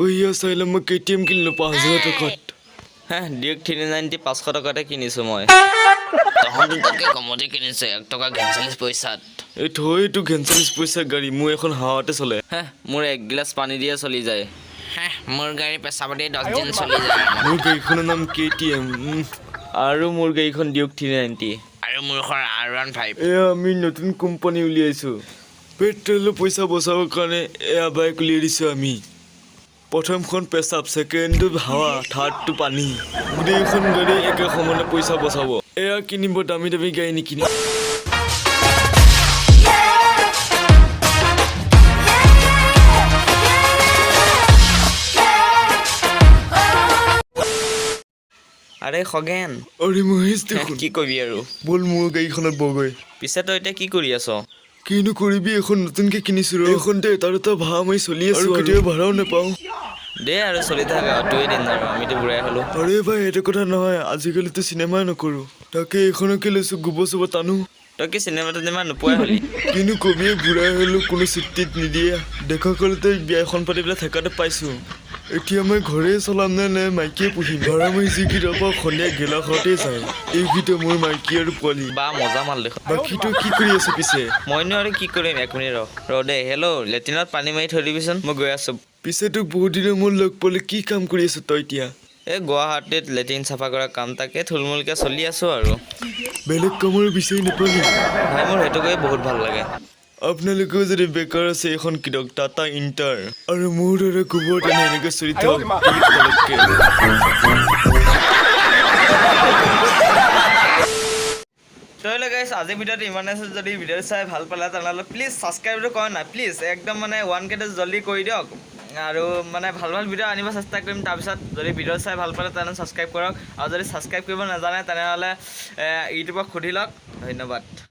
ওইয়া চাইলাম মই কেটিএম কিনিলো 5000 টকাত হ্যাঁ Duke390 500 টকাতে কিনিছো মই তহঁতি তাকে কমতে কিনিছে 1 টকা 40 পইচাত এই থৈটো 40 পইচা গাড়ী মোৰ এখন হাৱাতে চলে হ্যাঁ মোৰ এক গ্লাস পানী দিয়ে চলি যায় হ্যাঁ মোৰ গাড়ী পেছাবতে 10 দিন চলি যায় মোৰ গাড়ীখনৰ নাম কেটিএম আৰু মোৰ গাড়ীখন Duke390 আৰু মোৰ খন R15 এয়া আমি নতুন কোম্পানী উলিয়াইছো পেট্ৰলৰ পইচা বচাবৰ কাৰণে এয়া বাইক উলিয়াই দিছো আমি প্ৰথমখন পেছাব সেকেন্ডটো হাৱা থাৰ্ডটো পানী গোটেইখন গাড়ী একে সমানে পইচা বচাব এয়া কিনিব দামী দামী গাড়ী নিকিনি আরে খগেন আরে মহেশ দেখুন কি কবি আৰু বল মোৰ গাড়ীখনত বগৈ পিছে তই এতিয়া কি কৰি আছ কিনো কৰিবি এখন নতুনকে কিনিছো ৰ এখন দে তাৰটা ভাড়া মই চলি আছো আৰু কেতিয়া ভাড়াও নাপাওঁ দে আৰু চলি থাক তুই দিন আৰু আমিতো বুঢ়াই হলো আৰে ভাই এটা কথা নহয় আজিকালিতো চিনেমা নকৰো তাকে এখনকে লৈছো গুবচব টানো তই কি চিনেমাটো নিমা নোপোৱাই হলি কিনো কবিয়ে বুঢ়াই হলো কোনো চিটিত নিদিয়ে দেখা কলতে বিয়াখন পাতি পেলাই থেকাতে পাইছো এতিয়া মই ঘৰে চলাম নে মাইকীয়ে পুহিম ভাড়া মই যিকেইটাৰ পৰা সন্ধিয়া গেলা ঘৰতে যায় এইকেইটা মোৰ মাইকী আৰু পোৱালি বা মজা মাল দেখোন বাকী তই কি কৰি আছ পিছে মইনো আৰু কি কৰিম 1 মিনিট ৰ দে হেল্ল' লেট্ৰিনত পানী মাৰি থৈ দিবিচোন মই গৈ আছো পিছে তোক বহুত দিনৰ মোৰ লগ পালে কি কাম কৰি আছ তই এতিয়া এই গুৱাহাটীত লেট্ৰিন চাফা কৰা কাম তাকে থুলমুলকে চলি আছো আৰু বেলেগ কামৰ বিচাৰি নাপালি ভাই মোৰ সেইটো কৰি বহুত ভাল লাগে আপোনালোকেও যদি বেকাৰ আছে এখন কিনক টাটা ইণ্টাৰ আৰু মোৰ দৰে গোবৰ টানি এনেকৈ চলি থাকক তইলে গাইছ আজি ভিডিঅ'টো ইমানে আছে যদি ভিডিঅ' চাই ভাল পালা তেনেহ'লে প্লিজ ছাবস্ক্ৰাইবটো কৰা নাই প্লিজ একদম মানে 1K জলদি কৰি দিয়ক আৰু মানে ভাল ভাল ভিডিঅ' আনিব চেষ্টা কৰিম তাৰপিছত যদি ভিডিঅ' চাই ভাল পালে তেনেহ'লে ছাবস্ক্ৰাইব কৰক আৰু যদি ছাবস্ক্ৰাইব কৰিব নাজানে তেনেহ'লে ইউটিউবক সুধি লওক ধন্যবাদ